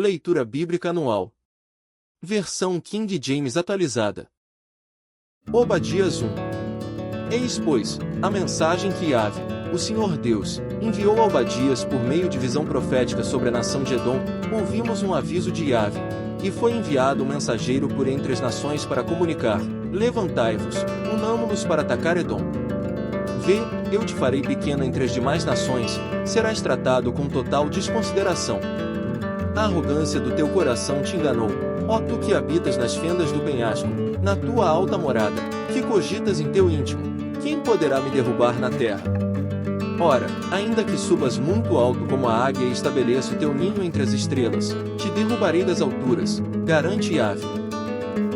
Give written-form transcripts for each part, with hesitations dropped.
Leitura Bíblica Anual. Versão King James atualizada. Obadias 1. Eis, pois, a mensagem que Yahvé, o Senhor Deus, enviou a Obadias por meio de visão profética sobre a nação de Edom. Ouvimos um aviso de Yahvé, e foi enviado um mensageiro por entre as nações para comunicar: levantai-vos, unamo-nos para atacar Edom. Vê, eu te farei pequeno entre as demais nações, serás tratado com total desconsideração. A arrogância do teu coração te enganou, ó tu que habitas nas fendas do penhasco, na tua alta morada, que cogitas em teu íntimo: quem poderá me derrubar na terra? Ora, ainda que subas muito alto como a águia e estabeleça o teu ninho entre as estrelas, te derrubarei das alturas, garante Yahvé.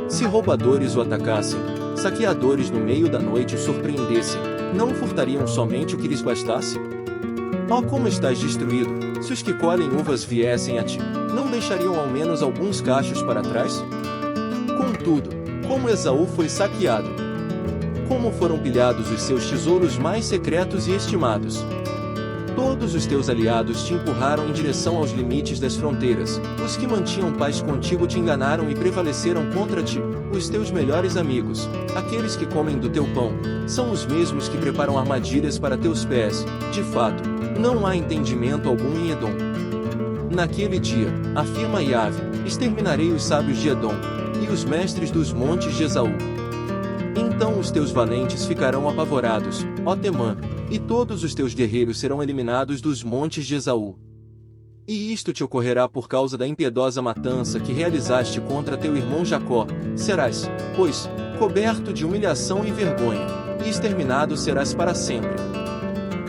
Se roubadores o atacassem, saqueadores no meio da noite o surpreendessem, não furtariam somente o que lhes bastasse? Ó como estás destruído! Se os que colhem uvas viessem a ti, não deixariam ao menos alguns cachos para trás? Contudo, como Esaú foi saqueado, como foram pilhados os seus tesouros mais secretos e estimados. Todos os teus aliados te empurraram em direção aos limites das fronteiras, os que mantinham paz contigo te enganaram e prevaleceram contra ti. Os teus melhores amigos, aqueles que comem do teu pão, são os mesmos que preparam armadilhas para teus pés. De fato, não há entendimento algum em Edom. Naquele dia, afirma Yahvé, exterminarei os sábios de Edom, e os mestres dos montes de Esaú. Então os teus valentes ficarão apavorados, ó Temã, e todos os teus guerreiros serão eliminados dos montes de Esaú. E isto te ocorrerá por causa da impiedosa matança que realizaste contra teu irmão Jacó. Serás, pois, coberto de humilhação e vergonha, e exterminado serás para sempre.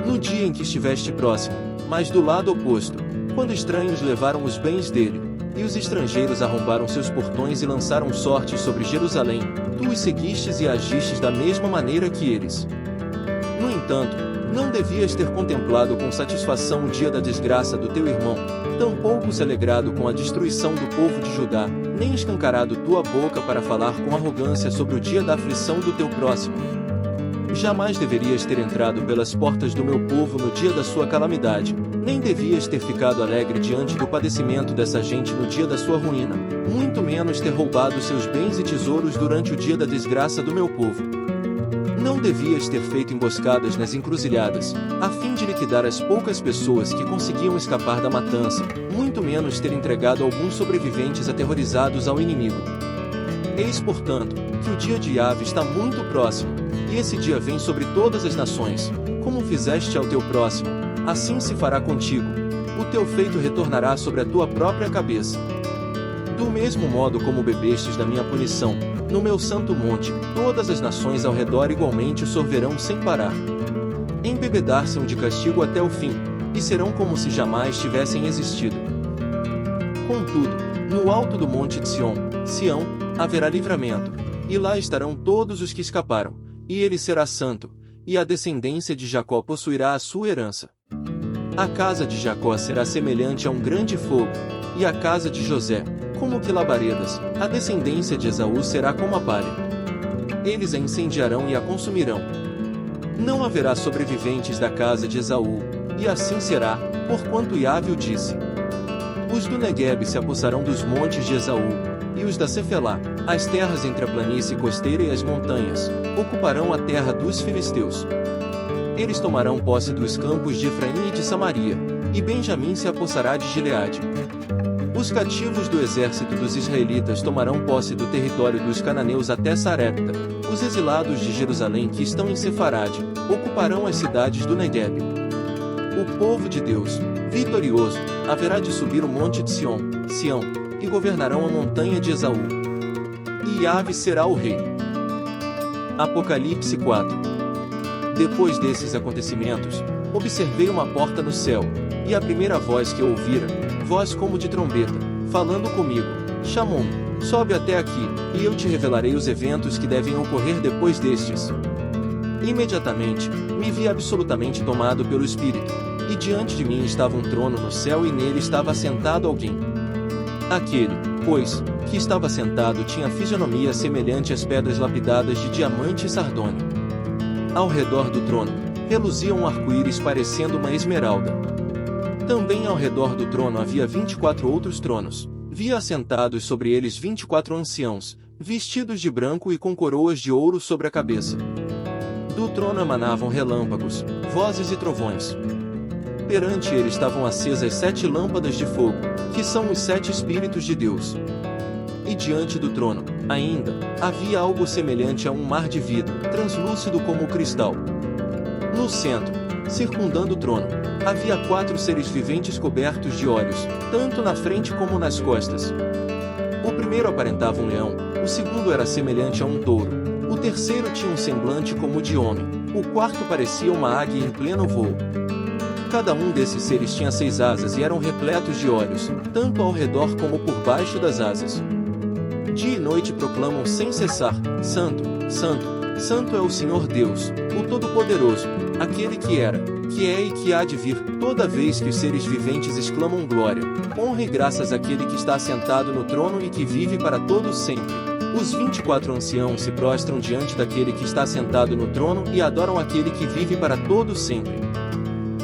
No dia em que estiveste próximo, mas do lado oposto, quando estranhos levaram os bens dele, e os estrangeiros arrombaram seus portões e lançaram sortes sobre Jerusalém, tu os seguistes e agistes da mesma maneira que eles. No entanto, não devias ter contemplado com satisfação o dia da desgraça do teu irmão, tampouco se alegrado com a destruição do povo de Judá, nem escancarado tua boca para falar com arrogância sobre o dia da aflição do teu próximo. Jamais deverias ter entrado pelas portas do meu povo no dia da sua calamidade, nem devias ter ficado alegre diante do padecimento dessa gente no dia da sua ruína, muito menos ter roubado seus bens e tesouros durante o dia da desgraça do meu povo. Não devias ter feito emboscadas nas encruzilhadas, a fim de liquidar as poucas pessoas que conseguiam escapar da matança, muito menos ter entregado alguns sobreviventes aterrorizados ao inimigo. Eis, portanto, que o dia de Yahvé está muito próximo, e esse dia vem sobre todas as nações. Como fizeste ao teu próximo, assim se fará contigo. O teu feito retornará sobre a tua própria cabeça. Do mesmo modo como bebestes da minha punição, no meu santo monte, todas as nações ao redor igualmente o sorverão sem parar. Embebedar-se-ão de castigo até o fim, e serão como se jamais tivessem existido. Contudo, no alto do monte de Sião, haverá livramento, e lá estarão todos os que escaparam, e ele será santo, e a descendência de Jacó possuirá a sua herança. A casa de Jacó será semelhante a um grande fogo, e a casa de José, como que labaredas. A descendência de Esaú será como a palha. Eles a incendiarão e a consumirão. Não haverá sobreviventes da casa de Esaú, e assim será, porquanto Yahvé o disse. Os do Neguebe se apossarão dos montes de Esaú, e os da Cefelá, as terras entre a planície costeira e as montanhas, ocuparão a terra dos filisteus. Eles tomarão posse dos campos de Efraim e de Samaria, e Benjamim se apossará de Gileade. Os cativos do exército dos israelitas tomarão posse do território dos cananeus até Sarepta. Os exilados de Jerusalém que estão em Sefarade, ocuparão as cidades do Neguebe. O povo de Deus, vitorioso, haverá de subir o monte de Sião, e governarão a montanha de Esaú. E Yahvé será o rei. Apocalipse 4. Depois desses acontecimentos, observei uma porta no céu, e a primeira voz que eu ouvira, voz como de trombeta, falando comigo, chamou-me: sobe até aqui, e eu te revelarei os eventos que devem ocorrer depois destes. Imediatamente, me vi absolutamente tomado pelo Espírito, e diante de mim estava um trono no céu e nele estava assentado alguém. Aquele, pois, que estava sentado tinha fisionomia semelhante às pedras lapidadas de diamante e sardônio. Ao redor do trono, reluzia um arco-íris parecendo uma esmeralda. Também ao redor do trono havia 24 outros tronos. Via assentados sobre eles 24 anciãos, vestidos de branco e com coroas de ouro sobre a cabeça. Do trono emanavam relâmpagos, vozes e trovões. Perante ele estavam acesas 7 lâmpadas de fogo, que são os 7 Espíritos de Deus. E diante do trono, ainda, havia algo semelhante a um mar de vidro, translúcido como o cristal. No centro, circundando o trono, havia 4 seres viventes cobertos de olhos, tanto na frente como nas costas. O primeiro aparentava um leão, o segundo era semelhante a um touro, o terceiro tinha um semblante como o de homem, o quarto parecia uma águia em pleno voo. Cada um desses seres tinha 6 asas e eram repletos de olhos, tanto ao redor como por baixo das asas. Dia e noite proclamam sem cessar: Santo, Santo, Santo é o Senhor Deus, o Todo-Poderoso, aquele que era, que é e que há de vir. Toda vez que os seres viventes exclamam glória, honra e graças àquele que está assentado no trono e que vive para todos sempre. Os 24 anciãos se prostram diante daquele que está sentado no trono e adoram aquele que vive para todos sempre.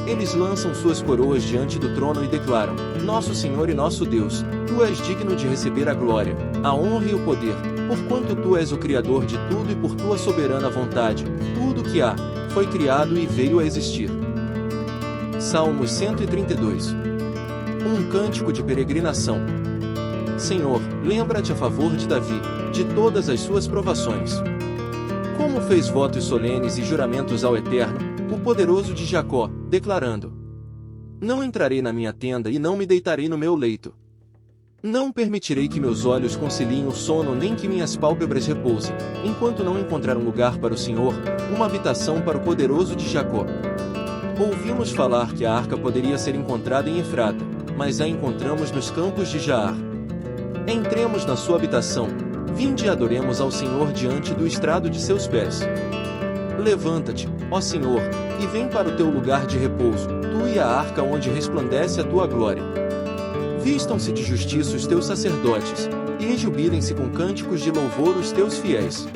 Eles lançam suas coroas diante do trono e declaram: Nosso Senhor e nosso Deus, Tu és digno de receber a glória, a honra e o poder, porquanto Tu és o Criador de tudo e por Tua soberana vontade, tudo que há, foi criado e veio a existir. Salmos 132. Um cântico de peregrinação. Senhor, lembra-te a favor de Davi, de todas as suas provações. Como fez votos solenes e juramentos ao Eterno, o poderoso de Jacó, declarando: Não entrarei na minha tenda e não me deitarei no meu leito. Não permitirei que meus olhos conciliem o sono nem que minhas pálpebras repousem, enquanto não encontrar um lugar para o Senhor, uma habitação para o poderoso de Jacó. Ouvimos falar que a arca poderia ser encontrada em Efrata, mas a encontramos nos campos de Jaar. Entremos na sua habitação, vinde e adoremos ao Senhor diante do estrado de seus pés. Levanta-te, ó Senhor, e vem para o teu lugar de repouso, tu e a arca onde resplandece a tua glória. Vistam-se de justiça os teus sacerdotes, e rejubilem-se com cânticos de louvor os teus fiéis.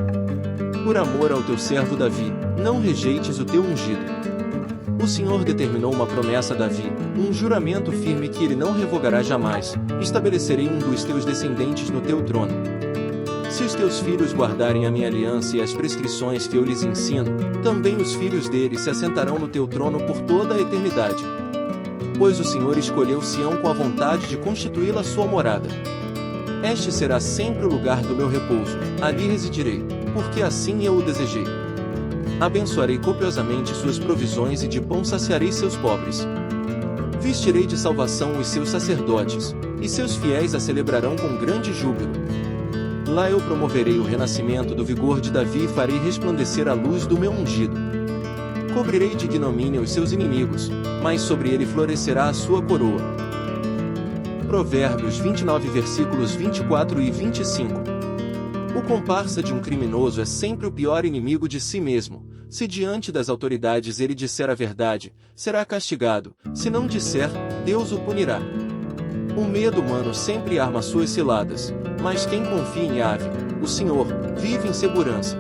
Por amor ao teu servo Davi, não rejeites o teu ungido. O Senhor determinou uma promessa a Davi, um juramento firme que ele não revogará jamais: estabelecerei um dos teus descendentes no teu trono. Se os teus filhos guardarem a minha aliança e as prescrições que eu lhes ensino, também os filhos deles se assentarão no teu trono por toda a eternidade. Pois o Senhor escolheu Sião com a vontade de constituí-la sua morada. Este será sempre o lugar do meu repouso, ali residirei, porque assim eu o desejei. Abençoarei copiosamente suas provisões e de pão saciarei seus pobres. Vestirei de salvação os seus sacerdotes, e seus fiéis a celebrarão com grande júbilo. Lá eu promoverei o renascimento do vigor de Davi e farei resplandecer a luz do meu ungido. Cobrirei de ignomínia os seus inimigos, mas sobre ele florescerá a sua coroa. Provérbios 29 versículos 24 e 25. O comparsa de um criminoso é sempre o pior inimigo de si mesmo. Se diante das autoridades ele disser a verdade, será castigado. Se não disser, Deus o punirá. O medo humano sempre arma suas ciladas, mas quem confia em Yahvé, o Senhor, vive em segurança.